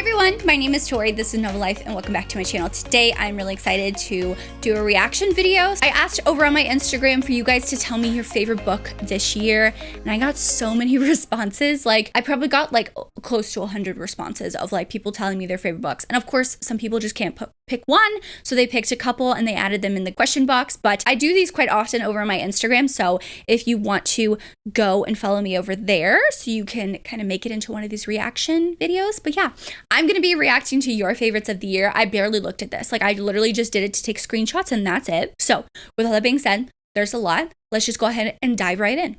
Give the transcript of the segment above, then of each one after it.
everyone, my name is Tori, this is Nova Life, and welcome back to my channel. Today, I'm really excited to do a reaction video. I asked over on my Instagram for you guys to tell me your favorite book this year, and I got so many responses. Like, I probably got like close to 100 responses of like people telling me their favorite books. And of course, some people just can't pick one, so they picked a couple and they added them in the question box. But I do these quite often over on my Instagram, so if you want to go and follow me over there, so you can kind of make it into one of these reaction videos. But yeah, I'm going to be reacting to your favorites of the year. I barely looked at this. Like, I literally just did it to take screenshots and that's it. So with all that being said, there's a lot. Let's just go ahead and dive right in.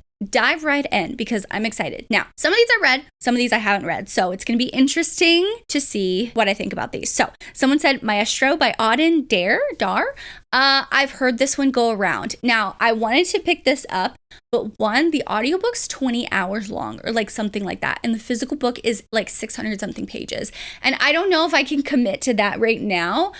Because I'm excited. Now, some of these I read, some of these I haven't read. So it's going to be interesting to see what I think about these. So someone said Maestro by Auden Dar. I've heard this one go around. Now, I wanted to pick this up, but one, the audiobook's 20 hours long or like something like that. And the physical book is like 600 something pages. And I don't know if I can commit to that right now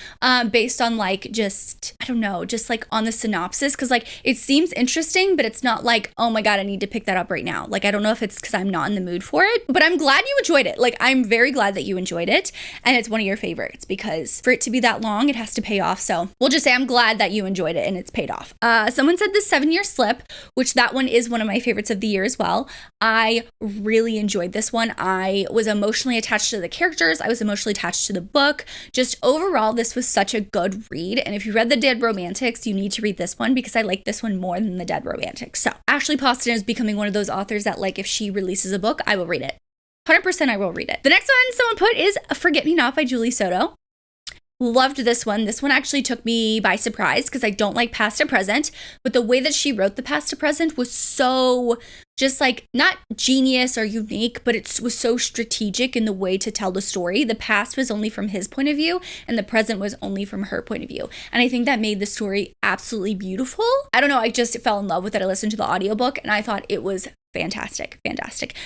based on like just, I don't know, just like on the synopsis. Cause like it seems interesting, but it's not like, oh my God, I need to pick that up right now. Like, I don't know if it's because I'm not in the mood for it, but I'm glad you enjoyed it. Like, I'm very glad that you enjoyed it. And it's one of your favorites because for it to be that long, it has to pay off. So we'll just say I'm glad that you enjoyed it and it's paid off. Someone said The 7-Year Slip, which that one is one of my favorites of the year as well. I really enjoyed this one. I was emotionally attached to the characters. I was emotionally attached to the book. Just overall, this was such a good read. And if you read The Dead Romantics, you need to read this one because I like this one more than The Dead Romantics. So Ashley Poston is becoming one of those authors that like if she releases a book, I will read it. 100% I will read it. The next one someone put is Forget Me Not by Julie Soto. Loved this one. This one actually took me by surprise because I don't like past to present, but the way that she wrote the past to present was so just like not genius or unique, but it was so strategic in the way to tell the story. The past was only from his point of view and the present was only from her point of view. And I think that made the story absolutely beautiful. I don't know. I just fell in love with it. I listened to the audiobook and I thought it was fantastic.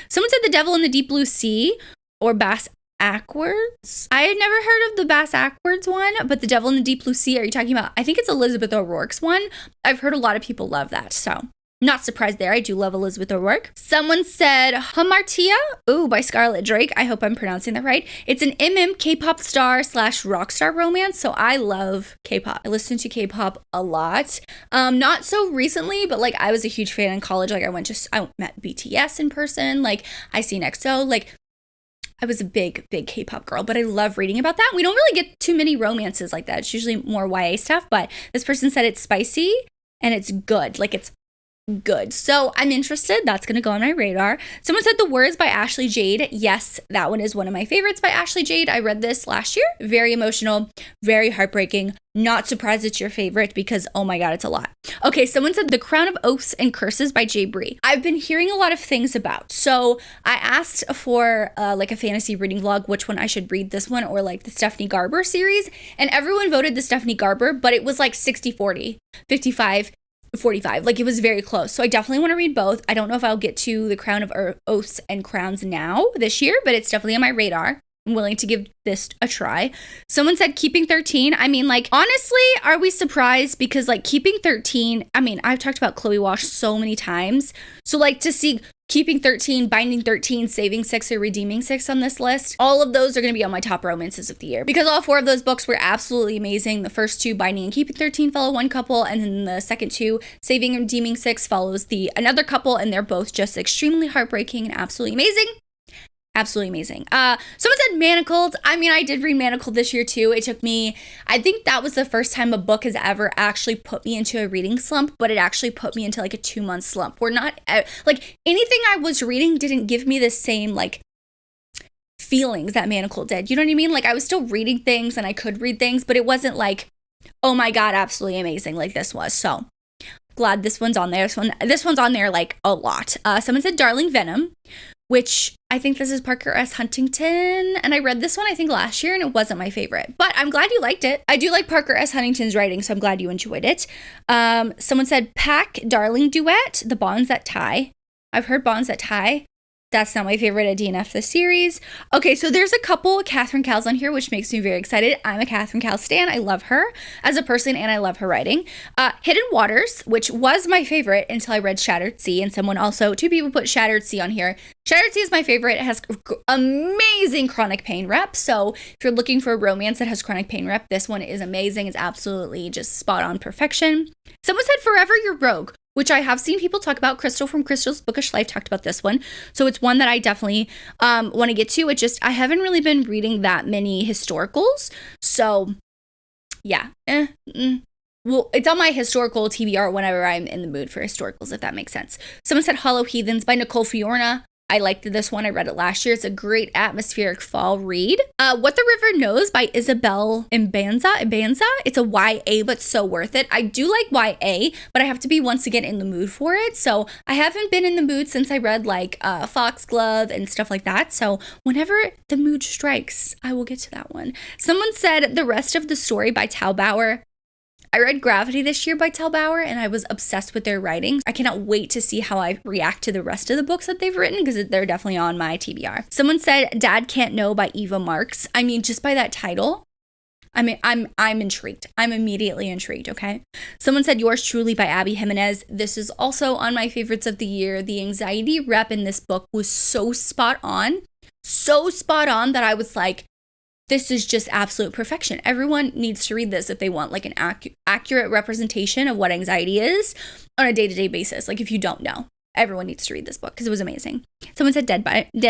Someone said The Devil in the Deep Blue Sea or Bass Ackwards. I had never heard of the Bass Ackwards one, but The Devil in the Deep Blue Sea, are you talking about? I think it's Elizabeth O'Rourke's one. I've heard a lot of people love that, so not surprised there. I do love Elizabeth O'Rourke. Someone said Hamartia, by Scarlett Drake. I hope I'm pronouncing that right. It's an K-pop star / rockstar romance, so I love K-pop. I listen to K-pop a lot. Not so recently, but like I was a huge fan in college. Like I met BTS in person. Like I seen EXO. Like I was a big K-pop girl, but I love reading about that. We don't really get too many romances like that. It's usually more YA stuff, but this person said it's spicy and it's good. Like it's good. So I'm interested. That's going to go on my radar. Someone said The Words by Ashley Jade. Yes, that one is one of my favorites by Ashley Jade. I read this last year. Very emotional, very heartbreaking. Not surprised it's your favorite because, oh my God, it's a lot. Okay, someone said The Crown of Oaths and Curses by Jay Bree. I've been hearing a lot of things about. So I asked for like a fantasy reading vlog, which one I should read, this one or like the Stephanie Garber series. And everyone voted the Stephanie Garber, but it was like 60-40, 55-45. Like it was very close. So I definitely want to read both. I don't know if I'll get to The Crown of Oaths and Crowns now this year, but it's definitely on my radar. I'm willing to give this a try. Someone said Keeping 13. I mean, like, honestly, are we surprised? Because like Keeping 13, I mean, I've talked about Chloe Walsh so many times. So like to see Keeping 13, Binding 13, Saving 6, or Redeeming 6 on this list, all of those are going to be on my top romances of the year because all 4 of those books were absolutely amazing. The first 2, Binding and Keeping 13, follow one couple, and then the second 2, Saving and Redeeming 6, follows another couple, and they're both just extremely heartbreaking and absolutely amazing. Absolutely amazing. Someone said Manacled. I mean, I did read Manacled this year too. It took me, I think that was the first time a book has ever actually put me into a reading slump, but it actually put me into like a 2-month slump. We're not, like anything I was reading didn't give me the same like feelings that Manacled did. You know what I mean? Like I was still reading things and I could read things, but it wasn't like, oh my God, absolutely amazing like this was. So glad this one's on there. This one's on there like a lot. Someone said Darling Venom, which I think this is Parker S. Huntington. And I read this one, I think last year, and it wasn't my favorite, but I'm glad you liked it. I do like Parker S. Huntington's writing, so I'm glad you enjoyed it. Someone said Pack Darling Duet, The Bonds That Tie. I've heard Bonds That Tie. That's not my favorite at DNF this series. Okay, so there's a couple Catherine Cowles on here, which makes me very excited. I'm a Catherine Cowles stan. I love her as a person, and I love her writing. Hidden Waters, which was my favorite until I read Shattered Sea, and two people put Shattered Sea on here. Shattered Sea is my favorite. It has amazing chronic pain rep. So if you're looking for a romance that has chronic pain rep, this one is amazing. It's absolutely just spot on perfection. Someone said Forever Your Rogue, which I have seen people talk about. Crystal from Crystal's Bookish Life talked about this one. So it's one that I definitely want to get to. I haven't really been reading that many historicals. So yeah. Well, it's on my historical TBR whenever I'm in the mood for historicals, if that makes sense. Someone said Hollow Heathens by Nicole Fiorna. I liked this one. I read it last year. It's a great atmospheric fall read. What the River Knows by Isabel Ibanza. It's a YA, but so worth it. I do like YA, but I have to be once again in the mood for it. So I haven't been in the mood since I read like Foxglove and stuff like that. So whenever the mood strikes, I will get to that one. Someone said The Rest of the Story by Tal Bauer. I read Gravity this year by Tal Bauer, and I was obsessed with their writing. I cannot wait to see how I react to the rest of the books that they've written, because they're definitely on my TBR. Someone said Dad Can't Know by Eva Marx. I mean, just by that title, I'm intrigued. I'm immediately intrigued, okay? Someone said Yours Truly by Abby Jimenez. This is also on my favorites of the year. The anxiety rep in this book was so spot on that I was like, this is just absolute perfection. Everyone needs to read this if they want like an accurate representation of what anxiety is on a day-to-day basis. Like if you don't know, everyone needs to read this book because it was amazing. Someone said Dead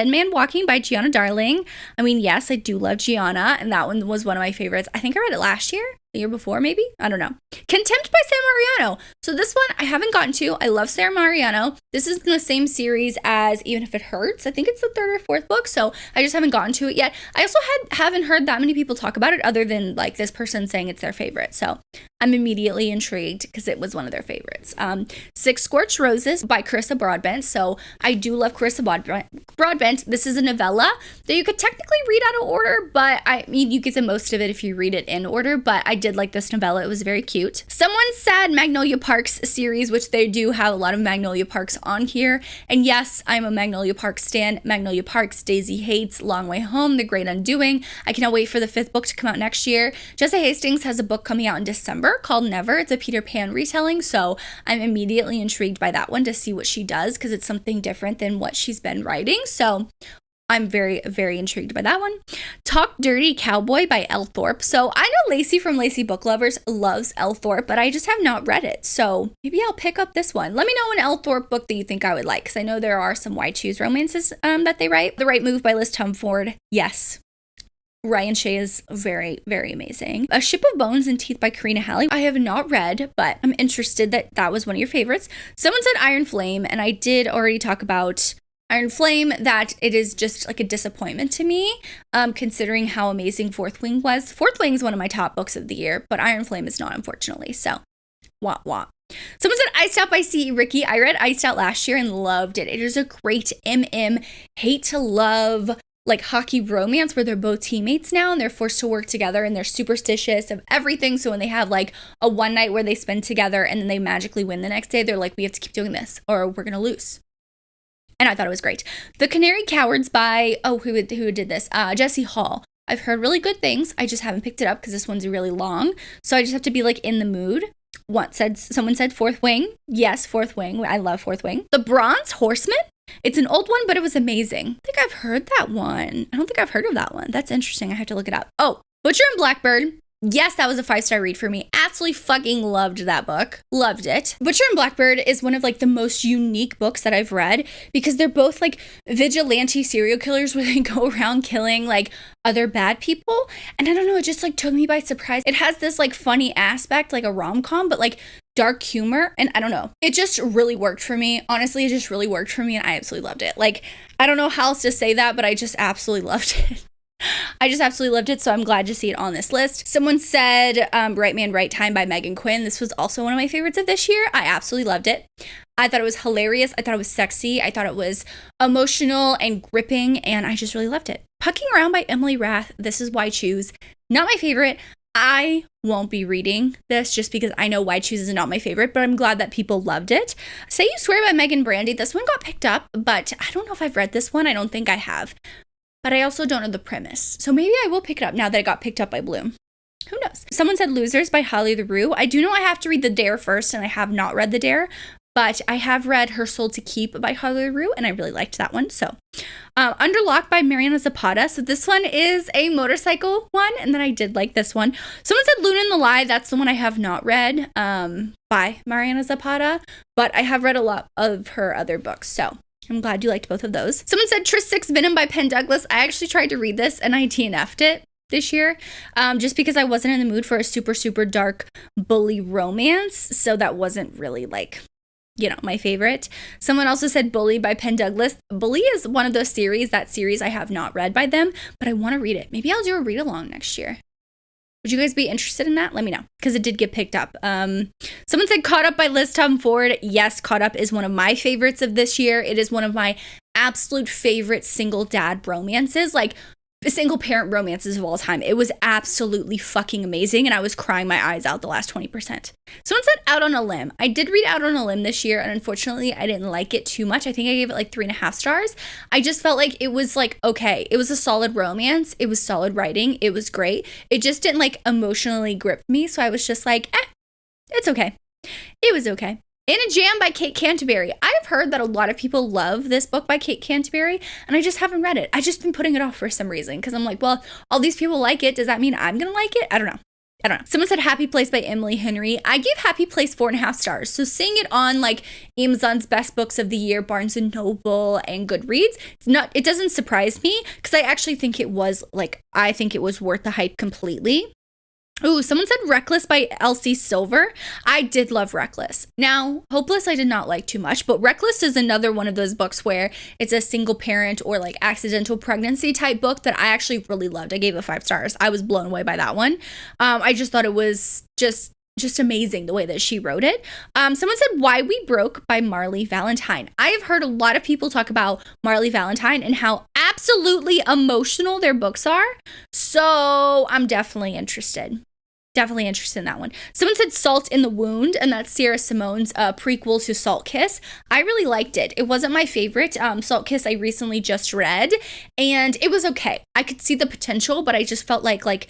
Man Walking by Gianna Darling. I mean, yes, I do love Gianna, and that one was one of my favorites. I think I read it last year, the year before maybe. I don't know. Contempt by Sam Mariano. So this one I haven't gotten to. I love Sam Mariano. This is in the same series as Even If It Hurts. I think it's the third or fourth book, so I just haven't gotten to it yet. I also haven't heard that many people talk about it other than like this person saying it's their favorite. So I'm immediately intrigued because it was one of their favorites. Six Scorched Roses by Carissa Broadbent. So I do love Carissa Broadbent. This is a novella that you could technically read out of order, but I mean, you get the most of it if you read it in order, but I did like this novella. It was very cute. Someone said Magnolia Parks series, which they do have a lot of Magnolia Parks on here. And yes, I'm a Magnolia Parks stan. Magnolia Parks, Daisy Hates, Long Way Home, The Great Undoing. I cannot wait for the 5th book to come out next year. Jessa Hastings has a book coming out in December called Never. It's a Peter Pan retelling, so I'm immediately intrigued by that one to see what she does because it's something different than what she's been writing. So I'm very, very intrigued by that one. Talk Dirty Cowboy by Elle Thorpe. So I know Lacey from Lacey Book Lovers loves Elle Thorpe, but I just have not read it. So maybe I'll pick up this one. Let me know an Elle Thorpe book that you think I would like, because I know there are some Why Choose romances that they write. The Right Move by Liz Tumford. Yes. Ryan Shea is very, very amazing. A Ship of Bones and Teeth by Karina Halley. I have not read, but I'm interested that was one of your favorites. Someone said Iron Flame, and I did already talk about Iron Flame, that it is just like a disappointment to me, considering how amazing Fourth Wing was. Fourth Wing is one of my top books of the year, but Iron Flame is not, unfortunately. So, wah wah. Someone said Iced Out by C. Ricky. I read Iced Out last year and loved it. It is a great hate to love like hockey romance where they're both teammates now and they're forced to work together and they're superstitious of everything. So when they have like a one night where they spend together and then they magically win the next day, they're like, we have to keep doing this or we're gonna lose. And I thought it was great. The Canary Cowards by, who did this? Jessie Hall. I've heard really good things. I just haven't picked it up because this one's really long. So I just have to be like in the mood. Someone said Fourth Wing. Yes, Fourth Wing. I love Fourth Wing. The Bronze Horseman. It's an old one, but it was amazing. I think I've heard that one. I don't think I've heard of that one. That's interesting. I have to look it up. Oh, Butcher and Blackbird. Yes, that was a 5-star read for me. Absolutely fucking loved that book. Loved it. Butcher and Blackbird is one of like the most unique books that I've read because they're both like vigilante serial killers where they go around killing like other bad people. And I don't know, it just like took me by surprise. It has this like funny aspect, like a rom-com, but like dark humor. And I don't know, it just really worked for me. Honestly, it just really worked for me and I absolutely loved it. Like, I don't know how else to say that, but I just absolutely loved it. I just absolutely loved it, so I'm glad to see it on this list. Someone said Right Man, Right Time by Megan Quinn. This was also one of my favorites of this year. I absolutely loved it. I thought it was hilarious. I thought it was sexy. I thought it was emotional and gripping, and I just really loved it. Pucking Around by Emily Rath. This is Why Choose. Not my favorite. I won't be reading this just because I know Why Choose is not my favorite, but I'm glad that people loved it. Say You Swear by Megan Brandy. This one got picked up, but I don't know if I've read this one. I don't think I have. But I also don't know the premise. So maybe I will pick it up now that it got picked up by Bloom. Who knows? Someone said Losers by Holly LaRue. I do know I have to read The Dare first, and I have not read The Dare, but I have read Her Soul to Keep by Holly LaRue, and I really liked that one. So, Under Lock by Marietta Zapata. So this one is a motorcycle one, and then I did like this one. Someone said Luna and the Lie. That's the one I have not read by Marietta Zapata, but I have read a lot of her other books, so I'm glad you liked both of those. Someone said Tris 6 Venom by Penn Douglas. I actually tried to read this, and I DNF'd it this year, just because I wasn't in the mood for a super, super dark bully romance, so that wasn't really like, you know, my favorite. Someone also said Bully by Penn Douglas. Bully is one of those series, that series I have not read by them, but I want to read it. Maybe I'll do a read along next year. Would you guys be interested in that? Let me know, because it did get picked up. Someone said Caught Up by Liz Tom Ford. Yes, Caught Up is one of my favorites of this year. It is one of my absolute favorite single dad romances, like single parent romances of all time. It was absolutely fucking amazing, and I was crying my eyes out the last 20%. Someone said Out on a Limb. I did read Out on a Limb this year, and unfortunately I didn't like it too much. I think I gave it like 3.5 stars. I just felt like it was like, okay, it was a solid romance, it was solid writing, it was great. It just didn't like emotionally grip me, so I was just like, it's okay. It was okay. In a Jam by Kate Canterbury. I've heard that a lot of people love this book by Kate Canterbury, and I just haven't read it. I've just been putting it off for some reason, because I'm like, well, all these people like it. Does that mean I'm going to like it? I don't know. Someone said Happy Place by Emily Henry. I gave Happy Place 4.5 stars. So seeing it on like Amazon's best books of the year, Barnes & Noble and Goodreads, it doesn't surprise me, because I actually think it was worth the hype completely. Ooh, someone said Reckless by Elsie Silver. I did love Reckless. Now, Hopeless I did not like too much, but Reckless is another one of those books where it's a single parent or like accidental pregnancy type book that I actually really loved. I gave it 5 stars. I was blown away by that one. I just thought it was just amazing the way that she wrote it. Someone said Why We Broke by Marley Valentine. I have heard a lot of people talk about Marley Valentine and how absolutely emotional their books are. So I'm definitely interested in that one. Someone said Salt in the Wound, and that's Sierra Simone's prequel to Salt Kiss. I really liked it. It wasn't my favorite. Salt Kiss I recently just read, and it was okay. I could see the potential, but I just felt like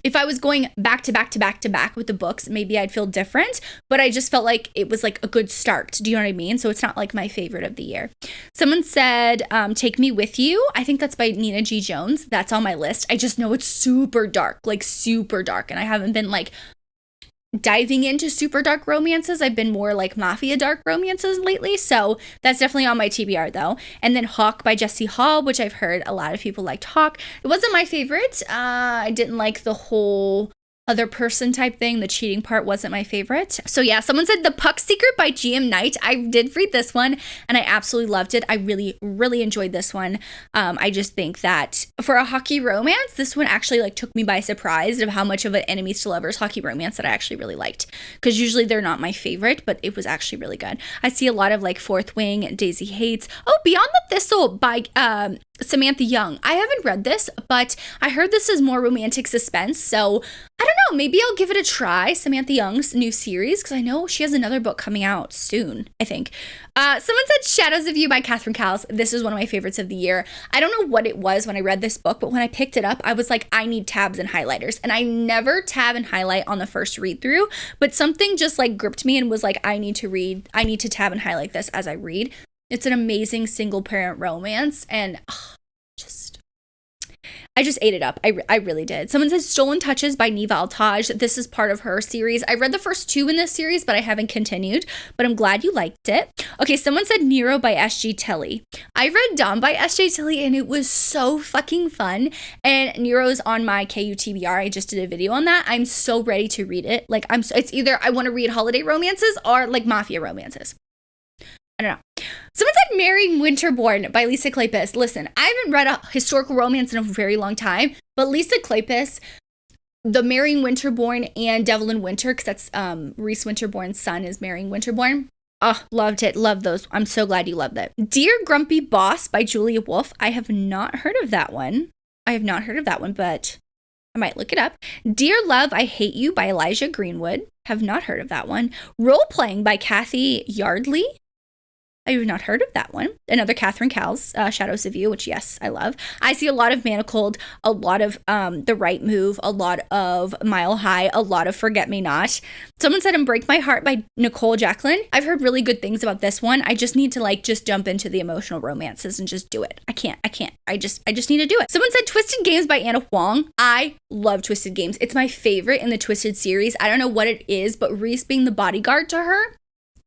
if I was going back to back with the books, maybe I'd feel different, but I just felt like it was like a good start. Do you know what I mean? So it's not like my favorite of the year. Someone said Take Me With You. I think that's by Nina G. Jones. That's on my list. I just know it's super dark, and I haven't been like diving into super dark romances. I've been more like mafia dark romances lately, so that's definitely on my TBR though. And then Hawk by Jessie Hall, which I've heard a lot of people liked Hawk. It wasn't my favorite. I didn't like the whole other person type thing. The cheating part wasn't my favorite. So yeah, someone said The Puck Seeker by GM Knight. I did read this one and I absolutely loved it. I really, really enjoyed this one. I just think that for a hockey romance, this one actually like took me by surprise of how much of an enemies to lovers hockey romance that I actually really liked. Because usually they're not my favorite, but it was actually really good. I see a lot of like Fourth Wing and Daisy Hates. Oh, Beyond the Thistle by Samantha Young. I haven't read this, but I heard this is more romantic suspense, so I don't know, maybe I'll give it a try, Samantha Young's new series, because I know she has another book coming out soon, I think. Someone said Shadows of You by Catherine Cowles. This is one of my favorites of the year. I don't know what it was when I read this book, but when I picked it up, I was like, I need tabs and highlighters, and I never tab and highlight on the first read through, but something just like gripped me and was like, I need to tab and highlight this as I read. It's an amazing single parent romance, and I just ate it up. I really did. Someone says Stolen Touches by Neva Altaj. This is part of her series. I read the first 2 in this series, but I haven't continued, but I'm glad you liked it. Okay, someone said Nero by S.G. Tilly. I read Dawn by S.G. Tilly, and it was so fucking fun, and Nero's on my KUTBR. I just did a video on that. I'm so ready to read it. Like, it's either I want to read holiday romances or like mafia romances. I don't know. Someone said Marrying Winterbourne by Lisa Kleypas. Listen, I haven't read a historical romance in a very long time, but Lisa Kleypas, the Marrying Winterbourne and Devil in Winter, because that's Reese Winterbourne's son is Marrying Winterbourne. Oh, loved it. Love those. I'm so glad you loved it. Dear Grumpy Boss by Julia Wolf. I have not heard of that one. But I might look it up. Dear Love, I Hate You by Elijah Greenwood. Have not heard of that one. Role Playing by Kathy Yardley. I have not heard of that one. Another Catherine Cowles, Shadows of You, which, yes, I love. I see a lot of Manacled, a lot of The Right Move, a lot of Mile High, a lot of Forget Me Not. Someone said Break My Heart by Nicole Jacqueline. I've heard really good things about this one. I just need to just jump into the emotional romances and just do it. I can't. I just need to do it. Someone said Twisted Games by Anna Huang. I love Twisted Games. It's my favorite in the Twisted series. I don't know what it is, but Reese being the bodyguard to her,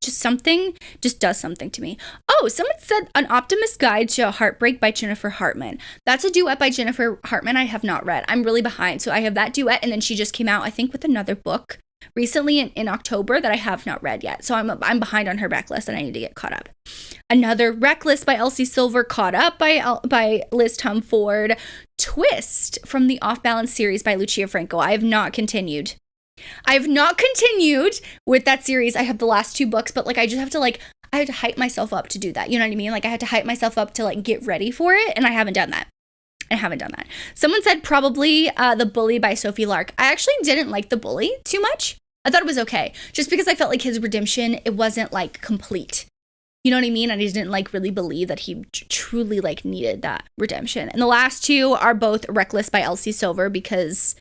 just does something to me. Oh, someone said An Optimist's Guide to Heartbreak by Jennifer Hartman. That's a duet by Jennifer Hartman I have not read. I'm really behind. So I have that duet, and then she just came out, I think, with another book recently in October that I have not read yet. So I'm behind on her backlist and I need to get caught up. Another Reckless by Elsie Silver, Caught Up by Liz Tumford. Twist from the Off Balance series by Lucia Franco. I have not continued with that series. I have the last 2 books, but I just have to I have to hype myself up to do that. You know what I mean? I had to hype myself up to get ready for it, and I haven't done that. Someone said probably The Bully by Sophie Lark. I actually didn't like The Bully too much. I thought it was okay, just because I felt like his redemption, it wasn't complete. You know what I mean? And I didn't really believe that he truly needed that redemption. And the last 2 are both Reckless by Elsie Silver, because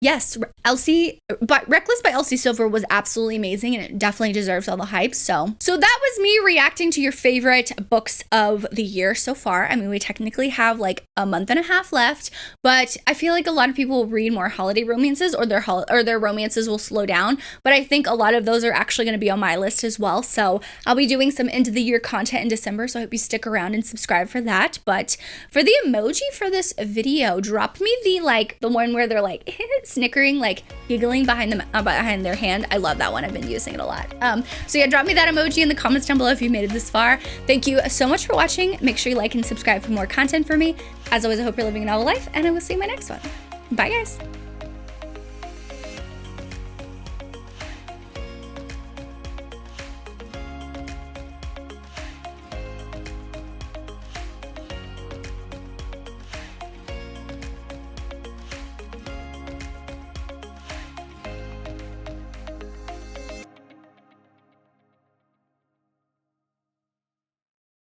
yes, Reckless by Elsie Silver was absolutely amazing, and it definitely deserves all the hype. So that was me reacting to your favorite books of the year so far. I mean, we technically have a month and a half left, but I feel like a lot of people will read more holiday romances, or their romances will slow down. But I think a lot of those are actually going to be on my list as well. So I'll be doing some end of the year content in December, so I hope you stick around and subscribe for that. But for the emoji for this video, drop me the one where they're snickering, giggling behind their hand. I love that one. I've been using it a lot. So yeah, drop me that emoji in the comments down below if you made it this far. Thank you so much for watching. Make sure you like and subscribe for more content for me. As always, I hope you're living a novel life, and I will see you in my next one. Bye, guys.